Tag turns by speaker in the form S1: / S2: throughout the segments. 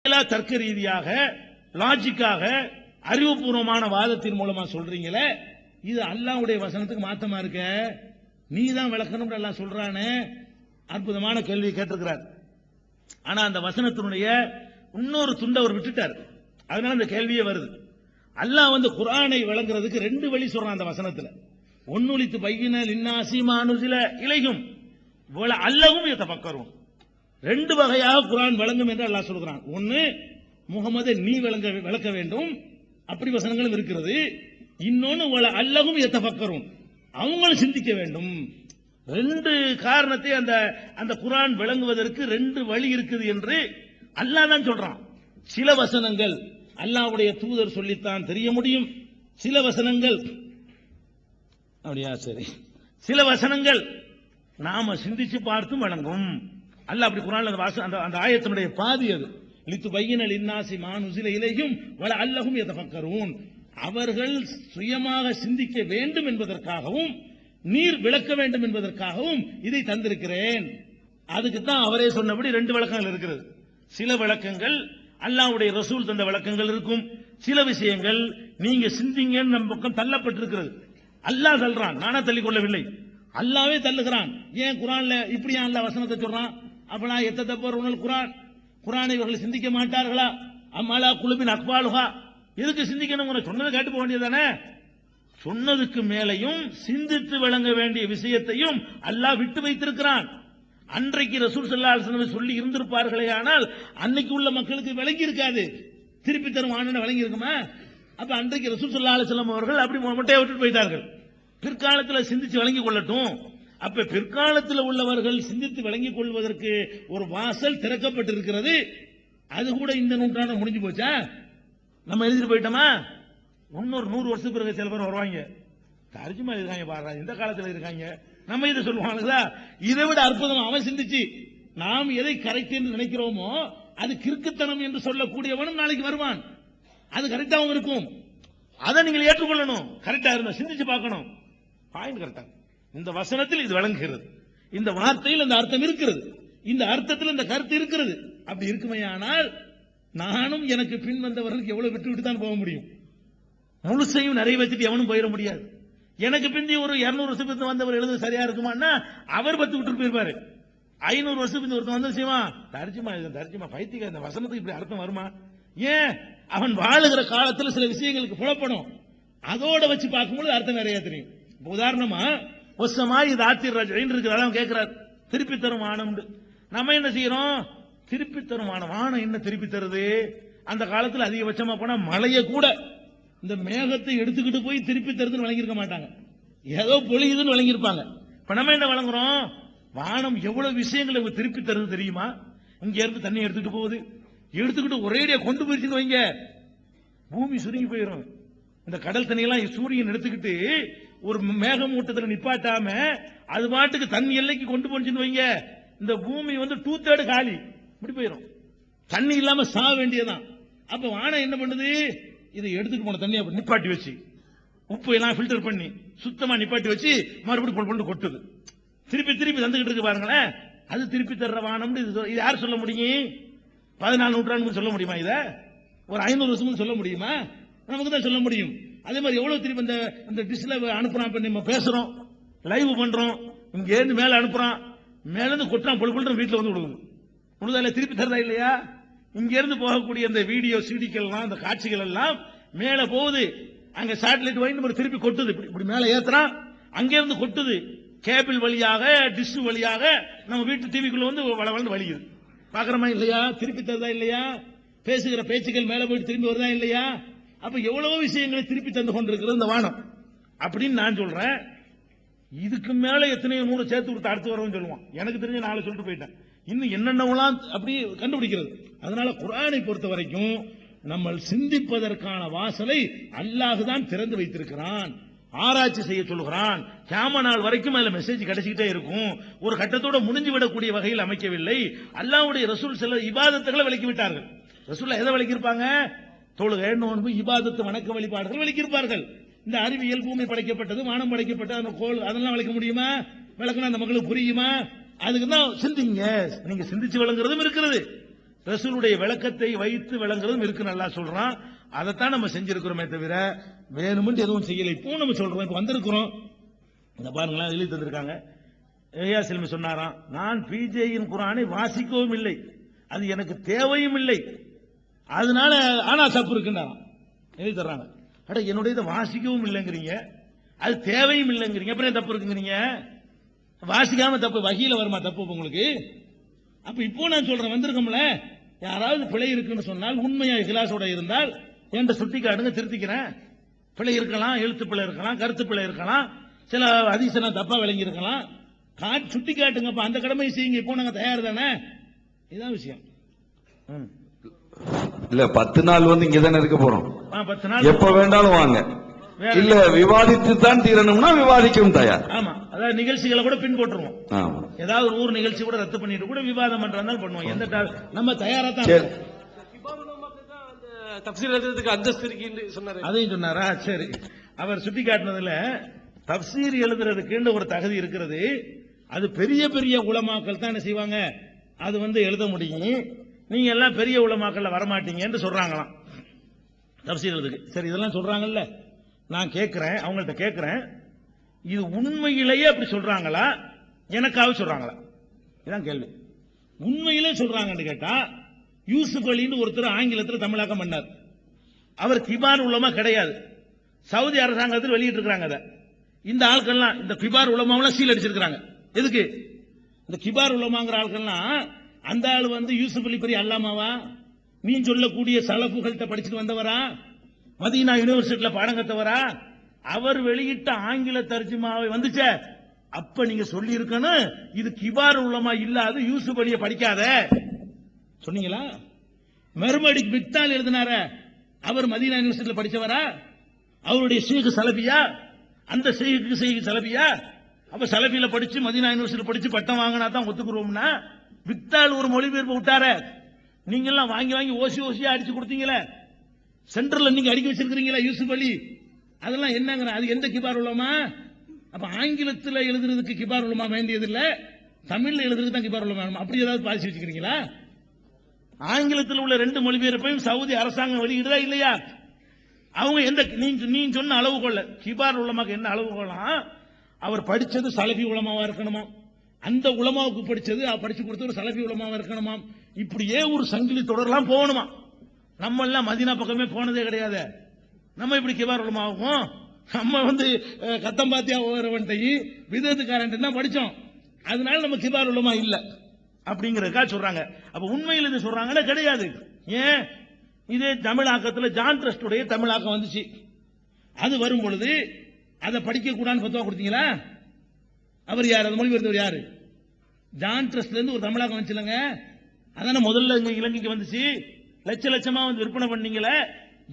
S1: தர்க்க ரீதியாக லாஜிக்காக அறிவுபூர்வமான வாதத்தின் மூலமா சொல்றீங்களே, இது அல்லாஹ்வுடைய வசனத்துக்கு மாத்தமா இருக்க. நீ தான் விளக்கணும் அல்லாஹ் சொல்றானே. அற்புதமான கேள்வி கேட்டிருக்கிறார். ஆனா அந்த வசனத்தினுடைய இன்னொரு துண்டை அவர் விட்டுட்டார். அதனால அந்த கேள்வியே வருது. அல்லாஹ் குர்ஆனை விளங்குறதுக்கு ரெண்டு வழி சொல்றான் அந்த வசனத்துல. ஒன்னுலித்து பையின லின்னாசி மானுசில இலையும் அல்லவும் யதஃபக்கரும். ரெண்டு வகையாக குர்ஆன் விளங்கும் என்று அல்லாஹ் சொல்கிறான். ஒன்னு, முகமது நீ விளக்க வேண்டும், அப்படி வசனங்களும் இருக்கிறது. இன்னொன்னு அல்லவும் யதஃபக்கரும், அவங்களும் சிந்திக்க வேண்டும். ரெண்டு காரணத்தை அந்த குர்ஆன் விளங்குவதற்கு ரெண்டு வழி இருக்குது என்று அல்லாஹ் தான் சொல்றான். சில வசனங்கள் அல்லாஹ்வுடைய தூதர் சொல்லித்தான் தெரிய முடியும். சில வசனங்கள் அப்படியா சரி, சில வசனங்கள் நாம சிந்திச்சு பார்த்தும் வழங்கும். அல்லாஹ் அப்படி குர்ஆன்ல அந்த ஆயத்தினுடைய பாதி அது. லித்து பையின லின்னாசி மானுசில இலையும் வல அல்லஹும் யதஃபக்கரூன். அவர்கள் சுயமாக சிந்திக்க வேண்டும் என்பதற்காகவும் நீர் விளக்க வேண்டும் என்பதற்காகவும் இதை தந்திருக்கிறேன். அதுக்கு தான் அவரே சொன்னபடி ரெண்டு விளக்கங்கள் இருக்கிறது. சில விளக்கங்கள் அல்லாஹ்வுடைய ரசூல் தந்த விளக்கங்கள் இருக்கும். சில விஷயங்கள் நீங்க சிந்திங்கன்னு நம்ம பக்கம் தள்ளப்பட்டிருக்கிறது. அல்லாஹ் தள்ளுறான், நானா தள்ளிக் கொள்ளவில்லை, அல்லாஹ்வே தள்ளுகிறான். ஏன் குர்ஆன்ல இப்படியா அல்லாஹ் வசனத்தை சொல்றான்? அப்பனா எத்ததப்பருனல் குர்ஆன், குர்ஆனை இவர்கள் சிந்திக்க மாட்டார்களா? அம்மாலா குலுபின் அக்பாலுஹா, எதுக்கு சிந்திக்கணும்? சொன்னதை கேட்டு போக வேண்டியதானே. சொன்னதுக்கு மேலையும் சிந்தித்து விளங்க வேண்டிய விஷயத்தையும் அல்லாஹ் விட்டு வைத்திருக்கிறான். அன்றைக்கு ரசூல் ஸல்லல்லாஹு அலைஹி வஸல்லம் சொல்லி இருந்திருப்பார்களே, ஆனால் அன்னைக்கு உள்ள மக்களுக்கு விளங்கி இருக்காது. திருப்பி தரும் ஆனன விளங்கி இருக்குமா? அப்ப அன்றைக்கு ரசூல் ஸல்லல்லாஹு அலைஹி வஸல்லம் அவர்கள் அப்படி மொட்டையை விட்டுட்டு போயிட்டார்கள். பிற்காலத்தில் சிந்திச்சு விளங்கிக் கொள்ளட்டும். அப்ப பிற்காலத்தில் உள்ளவர்கள் சிந்தித்து விளங்கிக் கொள்வதற்கு ஒரு வாசல் திறக்கப்பட்டிருக்கிறது. அது கூட இந்த நூற்றாண்டு முடிஞ்சு போச்சா? நம்ம எழுதிட்டு போயிட்டோமா? இன்னொரு 100 வருஷத்துக்கு பிறகு சில பேர் வருவாங்க, தர்ஜுமா இருக்காங்க பாரு, இந்த காலத்தில் இருக்காங்க, நம்ம இதை சொல்லுவாங்களா? இதை விட அற்புதம் அவன் சிந்திச்சு நாம் எதை கரெக்ட் என்று நினைக்கிறோமோ அது கிறுக்குத்தனம் என்று சொல்லக்கூடியவனும் நாளைக்கு வருவான். அது கரெக்டாகவும் இருக்கும். அதை நீங்கள் ஏற்றுக்கொள்ளணும். கரெக்டா இருந்தா சிந்திச்சு பார்க்கணும். பாயிண்ட் கரெக்டா இந்த வசனத்தில் இது விளங்குகிறது, இந்த வார்த்தையில் அந்த அர்த்தம் இருக்கிறது, இந்த அர்த்தத்தில் இந்த கருத்து இருக்கிறது. அப்படி இருக்குமே ஆனால் நானும் எனக்கு பின் வந்தவர்களுக்கு எவ்வளவு விட்டு விட்டு தான் போக முடியும். முழுசையும் நிறைய வச்சுட்டு எவனும் போயிட முடியாது. எனக்கு பிந்தி ஒரு 200 வருஷத்துக்கு வந்தவர் எழுது சரியா இருக்குமான்னா அவர் 10 விட்டு போயிருப்பாரு. 500 வருஷத்துக்கு ஒருத்தன் வந்து செய்வா தர்ஜுமா பைத்தியம், இந்த வசனத்துக்கு இப்படி அர்த்தம் வருமா? ஏன்? அவன் வாழுகிற காலத்தில் சில விஷயங்களுக்கு புலப்படும். அதோட வச்சு பார்க்கும்போது அர்த்தம் நிறைய தெரியும். உதாரணமா ஒசமாய் இது ஆத்திர இருக்கிறார் கேட்கிறார், திருப்பி தரும் வானம். நம்ம என்ன செய்யறோம்? திருப்பி தரும் வானம் என்ன திருப்பி தருது? அந்த காலத்தில் அதிகபட்சமா போனா மழைய கூட இந்த மேகத்தை எடுத்துக்கிட்டு போய் திருப்பி தருதுன்னு வழங்கியிருக்க மாட்டாங்க, ஏதோ பொழியுதுன்னு வழங்கியிருப்பாங்க. இப்ப நம்ம என்ன வழங்குறோம்? வானம் எவ்வளவு விஷயங்களை திருப்பி தருது தெரியுமா? இங்க இருந்து தண்ணி எடுத்துட்டு போகுது, எடுத்துக்கிட்டு ஒரேடியா கொண்டு போயிடுச்சுன்னு வைங்க, பூமி சுருங்கி போயிடும். இந்த கடல் தண்ணியெல்லாம் சூரியன் எடுத்துக்கிட்டு ஒரு மேகமூட்டத்தில் நிப்பாட்டாம அது பாட்டுக்கு தண்ணி எல்லைக்கு கொண்டு போச்சுன்னு வைங்க, இந்த பூமி 2/3 காலி, இப்படி போயிடும். தண்ணி இல்லாம சாக வேண்டியதான். அப்ப வானம் என்ன பண்ணுது? இதை எடுத்துட்டு போன தண்ணி அப்படி நிப்பாட்டி வச்சு உப்பு எல்லாம் ஃபில்டர் பண்ணி சுத்தமா நிப்பாட்டி வச்சு மறுபடியும் கொட்டுது. திருப்பி திருப்பி தந்துகிட்டு இருக்கு பாருங்களேன். அது திருப்பி தர்ற வானம். இது யார் சொல்ல முடியும்? 14 நூற்றாண்டு சொல்ல முடியுமா? இத ஒரு 500 வருஷம் சொல்ல முடியுமா? நமக்கு தான் சொல்ல முடியும். அதே மாதிரி எவ்வளவு திருப்பி இந்த டிஷ்ல அனுப்புறான். இப்ப நம்ம பேசுறோம், லைவ் பண்றோம், இங்க இருந்து மேல அனுப்புறான், மேல இருந்து கொட்டான் பொழுது வீட்டுல விடுது. முழுதால திருப்பி தர்றதா இல்லையா? இங்க இருந்து போகக்கூடிய இந்த வீடியோ சிடிக்கள் எல்லாம், இந்த காட்சிகள் எல்லாம் மேல போகுது. அங்க சேட்டலைட் வாங்கி திருப்பி கொட்டுது. இப்படி மேல ஏத்துறான், அங்க இருந்து கொட்டுது. கேபிள் வழியாக, டிஷ் வழியாக நம்ம வீட்டு டிவிக்குள்ள வளவளந்து வலிக்குது. பாக்குறமா இல்லையா? திருப்பி தருதா இல்லையா? பேசுகிற பேச்சுக்கள் மேல போயிட்டு திரும்பி வருதா இல்லையா? அப்ப எவ்வளவோ விஷயங்களை திருப்பி தந்து கொண்டிருக்கிறது இந்த வானம் அப்படின்னு நான் சொல்றேன். இதுக்கு மேல எத்தனையோ 100 சேர்த்து கொடுத்து அடுத்து வரவும் சொல்லுவான். எனக்கு தெரிஞ்ச 4 சொல்லிட்டு போயிட்டேன். இன்னும் என்னென்னலாம் அப்படி கண்டுபிடிக்கிறது. அதனால குர்ஆனை பொறுத்த வரைக்கும் நம்ம சிந்திப்பதற்கான வாசலை அல்லாஹ் தான் திறந்து வைத்திருக்கிறான். ஆராய்ச்சி செய்ய சொல்லுகிறான். கியாமத் நாள் வரைக்கும் அதுல மெசேஜ் கிடைச்சிக்கிட்டே இருக்கும். ஒரு கட்டத்தோட முடிஞ்சு விடக்கூடிய வகையில் அமைக்கவில்லை. அல்லாஹ்வுடைய ரசூல் சில இபாதத்துகளை விளக்கி விட்டார்கள். ரசூல் எதை விளக்கி இருப்பாங்க? தொழுகை, நோன்பு, இபாதத்து, வணக்க வழிபாடுகள் விளக்கி இருப்பார்கள். இந்த அறிவியல், பூமி படைக்கப்பட்டது, வானம் படைக்கப்பட்டது, அந்த கோள், அதெல்லாம் விளக்க முடியுமா? விளக்குனா அந்த மக்களுக்கு புரியுமா? அதுக்கு தான் சிந்திங்க. நீங்க சிந்திச்சு விளங்குறதும் இருக்கிறது, ரசூலுடைய விளக்கத்தை வைத்து விளங்குறதும் இருக்கு நல்லா சொல்றான். அதைத்தான் நம்ம செஞ்சிருக்கிறோமே தவிர வேணும்னு எதுவும் செய்யலை. இப்போ நம்ம சொல்றோம், இப்போ வந்திருக்கிறோம். இந்த பாருங்களேன், எழுதி தந்திருக்காங்க. ஏயா செல்வி சொன்னாராம், நான் பிஜேயின் குரானை வாசிக்கவும் இல்லை, அது எனக்கு தேவையும் இல்லை, அதனால ஆனா தப்பு இருக்குன்னாராம். எழுதி தர்றாங்க. அட என்னுடைய வாசிக்கவும் இல்லைங்கிறீங்க, அது தேவையும் இல்லைங்கிறீங்க, அப்புறம் தப்பு இருக்குங்கிறீங்க. வாசிக்காம தப்பு வகையில வருமா தப்பு உங்களுக்கு? அப்ப இப்போ நான் சொல்றேன், வந்திருக்கோம்ல, யாராவது பிழை இருக்குன்னு சொன்னால் உண்மையா இஹ்லாஸோட இருந்தால் என்ற சுட்டி காட்டுங்க, திருத்திக்கிறேன். பிழை இருக்கலாம், எழுத்து பிழை இருக்கலாம், கருத்து பிழை இருக்கலாம், சில ஹதீஸை தப்பா விளங்கி இருக்கலாம், சுட்டி காட்டுங்க. அந்த கடமையை செய்யுங்க. இப்போ நாங்க தயார் தானே, இதுதான் விஷயம்.
S2: இல்ல 10 நாள் இங்க தானே இருக்க போறோம்.
S1: 10 நாள்
S2: எப்ப வேண்டாலும் வாங்க. இல்ல விவாதித்து தான் தீரணும்னா விவாதிக்கவும் தயார்.
S1: ஆமா, அதாவது நிகழ்ச்சிகளை கூட பின் போட்டுருவோம். ஏதாவது ஒரு ஊர் நிகழ்ச்சி கூட ரத்து பண்ணிட்டு கூட விவாதம் பண்றதாலும் பண்ணுவோம். எந்த நம்ம தயாரா தான்.
S3: தப்சீர் எழுதுறதுக்கு அந்தஸ்து இருக்குன்னு சொன்னாரு,
S1: அதையும் சொன்னாரா? சரி, அவர் சுட்டி காட்டினதுல தப்சீர் எழுதுறதுக்கு ஒரு தகுதி இருக்கிறது. அது பெரிய பெரிய உலமாக்கள் தான் என்ன செய்வாங்க, அது எழுத முடியும். நீங்க எல்லாம் பெரிய உலமாக்கள்ல வரமாட்டீங்கன்னு சொல்றாங்களாம் தப்சீர் எழுதுக்கு. சரி, இதெல்லாம் சொல்றாங்கல்ல, நான் கேட்கிறேன், அவங்கள்ட்ட கேட்கிறேன், இது உண்மையிலேயே அப்படி சொல்றாங்களா, எனக்காக சொல்றாங்களா? இதான் கேள்வி. உண்மையிலே சொல்றாங்கன்னு கேட்டா, யூசுப் அலின்னு ஒருத்தர் ஆங்கிலத்தில் தமிழாக்கம் பண்ணார். அவர் கிபார் உலமா கிடையாது, சவுதி அரசாங்கத்தில் வெளியிட்டு இருக்கிறாங்க. அதை இந்த ஆட்கள்லாம், இந்த கிபார் உலமாவெல்லாம் சீல் அடிச்சிருக்காங்க. எதுக்கு? இந்த கிபார் உலமாங்கிற ஆட்கள்லாம், அந்த ஆள் யூசுப் அலி பெரிய அல்லாமாவா, நீ சொல்லக்கூடிய சலஃபுகள்கிட்ட படிச்சுட்டு வந்தவரா, மதீனா யூனிவர்சிட்டியில பாடம் கத்தவரா, அவர் வெளியிட்ட ஆங்கில தர்ஜுமாவை வந்துச்ச, அப்ப நீங்க சொல்லி இருக்கணும், இது கிபார் உலமா இல்லாத யூசுப் அலியை படிக்காத சொன்னீங்களா? மெர்மடிக் பிக்தால் எழுதினார, அவர் மதீனா யூனிவர்சிட்டியில படிச்சவரா? அவருடைய ஷேக் சலபியா? அந்த ஷேக் சலபியா? அப்ப சலபியில படிச்சு மதீனா யூனிவர்சிட்டி படிச்சு பட்டம் வாங்கினா தான் ஒத்துக்குறோம்னா, பிக்தால் ஒரு மொழிபெயர்ப்பு விட்டார, நீங்க எல்லாம் வாங்கி வாங்கி ஓசி ஓசியா அடிச்சு கொடுத்தீங்களே, சென்டர்ல நீங்க அடிக்க வச்சிருக்கீங்களா யூசுப் அலி, அதெல்லாம் என்னங்கிற, அது எந்த கிபார் உலமா? அப்ப ஆங்கிலத்தில் எழுதுறதுக்கு கிபார் உலமா வேண்டியது இல்ல, தமிழ்ல எழுதுறதுக்கு தான் கிபார் உலமா. அப்படி ஏதாவது பாதிச்சு வச்சுக்கிறீங்களா? ஆங்கிலத்தில் உள்ள 2 மொழிபெயர்ப்பையும் சவுதி அரசாங்கம் வெளியிடுதா இல்லையா? அவங்க எந்த நீ சொன்ன அளவுகோல், கிபார் உலமாக்கு என்ன அளவுகோலாம், அவர் படிச்சது சலபி உலமாவா இருக்கணுமா, அந்த உலமாவுக்கு படிச்சது படிச்சு கொடுத்த ஒரு சலபி உலமாவா இருக்கணுமா, இப்படியே ஒரு சங்கிலி தொடரலாம் போகணுமா. நம்ம எல்லாம் மதீனா பக்கமே போனதே கிடையாது, நம்ம இப்படி கிபார் உலமாவும், நம்ம கத்தம்பாத்தியா ஓரவன்ட்டையும் விதத்துக்காரன் தான் படிச்சோம், அதனால நம்ம கிபார் உலமா இல்ல அப்படிங்கறதுக்காக சொல்றாங்க. அப்ப உண்மையில் இது சொல்றாங்கன்னா கிடையாது. ஏன்? இதே தமிழாக்கத்தில் ஜான் ட்ரஸ்டுடைய தமிழாக்கம் வந்துச்சு, அது வரும் பொழுது அதை படிக்க கூடாதுன்னு பத்துவா கொடுத்தீங்களா? அவர் யார்? அது மொழிபெயர்த்தவர் யாரு? ஜான் ட்ரஸ்ட்ல இருந்து ஒரு தமிழாக்கம் வந்துச்சுலங்க, அதான முதல்ல இங்க இலங்கைக்கு வந்துச்சு, லட்ச லட்சமா விற்பனை பண்ணீங்களே,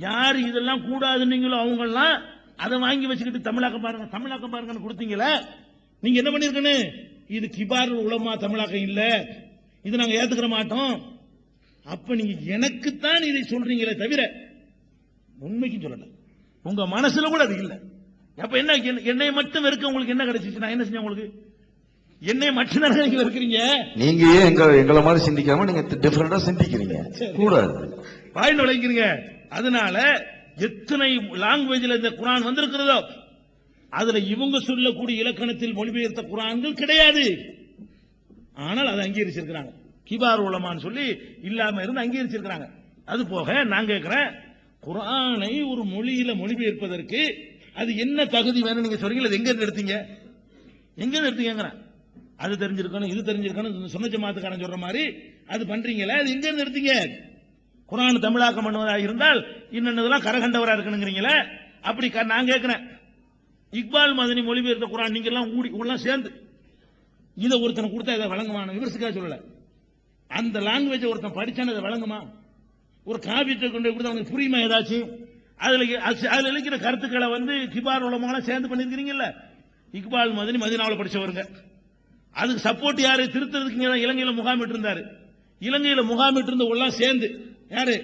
S1: யாரு இதெல்லாம் கூடாதுன்னீங்களோ அவங்க எல்லாம் அதை வாங்கி வச்சுக்கிட்டு தமிழாக்கம் பாருங்க தமிழாக்கம் பாருங்கன்னு கொடுத்தீங்களே, நீங்க என்ன பண்ணிருக்கணும், இது கிபார் உலமா தமிழாக்கம் இல்ல, இது நாங்க ஏத்துக்கிற மாட்டோம். அப்ப நீங்க எனக்குத்தான் இதை சொல்றீங்களே தவிர உண்மைக்கு சொல்லல, உங்க மனசுல கூட அது இல்ல. அப்ப என்ன, என்னை மட்டும் வெறுக்க உங்களுக்கு என்ன கிடைச்சிச்சு? நான் என்ன செஞ்சேன் உங்களுக்கு? என்னை மட்டும் தான் நீங்க வெறுக்கிறீங்க.
S2: நீங்க ஏன் எங்களை மாதிரி சிந்திக்காம நீங்க டிஃபரெண்டா சிந்திக்கிறீங்க கூடாது,
S1: வாய் நுழைக்கிறீங்க. அதனால எத்தனை லாங்குவேஜ்ல இந்த குரான் வந்திருக்கிறதோ அதுல இவங்க சொல்லக்கூடிய இலக்கணத்தில் மொழிபெயர்த்த குரான்கள் கிடையாது. ஆனால் அதை அங்கீகரிச்சிருக்கிறாங்க, கிபார் உலமான்னு சொல்லி இல்லாம இருந்து அங்கீகரிச்சிருக்கிறாங்க. அது போக நான் கேட்கிறேன், குரானை ஒரு மொழியில மொழிபெயர்ப்பதற்கு அது என்ன தகுதி வேணும் நீங்க சொல்றீங்க? அது எங்க இருந்து எடுத்தீங்க? எங்க இருந்து எடுத்தீங்க? அது தெரிஞ்சிருக்கணும், இது தெரிஞ்சிருக்கணும், சொன்ன ஜமாத்துக்காரன் சொல்ற மாதிரி அது பண்றீங்களே, அது எங்க இருந்து எடுத்தீங்க? குரான் தமிழாக்கம் பண்ணுவதாக இருந்தால் இன்னொன்னதெல்லாம் கரகண்டவரா இருக்கணுங்கிறீங்களே, அப்படி நான் கேட்கிறேன். இக்பால் மதனி மொழிபெயர்த்த குரான் நீங்க எல்லாம் எல்லாம் சேர்ந்து இதை ஒருத்தனை கொடுத்தா இதை வழங்குமான விமர்சிக்கா சொல்லல, அந்த லாங்குவேஜ் ஒருத்தன் படிச்சான அதை வழங்குமா? ஒரு காவியத்தை கொண்டு கொடுத்தா அவனுக்கு புரியுமா ஏதாச்சும்? அதுல இருக்கிற கருத்துக்களை கிபார் உலமாலாம் சேர்ந்து பண்ணிருக்கீங்கல்ல. இக்பால் மதனி மதீனாவில் படிச்சவருங்க, அதுக்கு சப்போர்ட் யாரு? திருத்தறதுக்கு இலங்கையில முகாமிட்டு இருந்தாரு. இலங்கையில முகாமிட்டு இருந்த எல்லாம் சேர்ந்து யாரு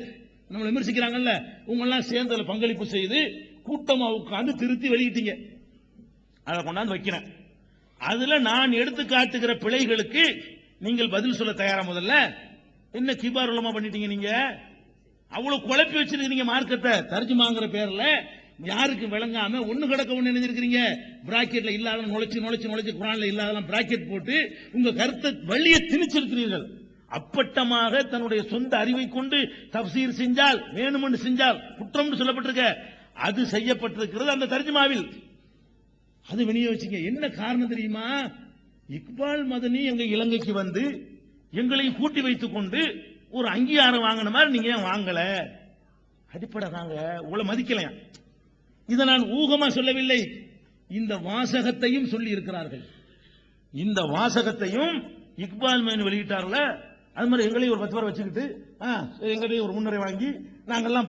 S1: நம்ம விமர்சிக்கிறாங்கல்ல, உங்க எல்லாம் சேர்ந்து அதுல பங்களிப்பு செய்து கூட்டமா உட்கார்ந்து திருத்தி வெளியிட்டீங்க. அதை கொண்டாந்து வைக்கிறேன். அதுல நான் எடுத்து காட்டுகிற பிழைகளுக்கு நீங்கள் பதில் சொல்ல தயாரா? முதல்ல என்ன கிபார் உலமா பண்ணிட்டீங்க நீங்க? அவ்வளவு குழப்பி வச்சிருக்கீங்க மார்க்கத்தை. தர்ஜுமாங்கிற பேர்ல யாருக்கு விளங்காம ஒண்ணு கிடக்க ஒண்ணு நினைஞ்சிருக்கீங்க. பிராக்கெட்ல இல்லாத நுழைச்சு குரான்ல இல்லாதெல்லாம் பிராக்கெட் போட்டு உங்க கருத்தை வழியை திணிச்சிருக்கிறீர்கள். அப்பட்டமாக தன்னுடைய சொந்த அறிவை கொண்டு தப்சீர் செஞ்சால், வேணுமென்று செஞ்சால் குற்றம் சொல்லப்பட்டிருக்க, அது செய்யப்பட்டிருக்கிறது அந்த தர்ஜுமாவில். அது விநியோகிச்சீங்க. என்ன காரணம் தெரியுமா? இக்பால் மதனி எங்க இலங்கைக்கு வந்து எங்களை கூட்டி வைத்துக் கொண்டு ஒரு அங்கீகாரம் வாங்கின மாதிரி நீங்க ஏன் வாங்கல? அடிப்படை தாங்க, உங்களை மதிக்கலையா? இதை நான் ஊகமா சொல்லவில்லை. இந்த வாசகத்தையும் சொல்லி இருக்கிறார்கள். இந்த வாசகத்தையும் இக்பால் மேன் வெளியிட்டார்ல, அது மாதிரி எங்களையும் ஒரு 10 பேர் வச்சுக்கிட்டு எங்களையும் ஒரு முன்னுரை வாங்கி நாங்கெல்லாம்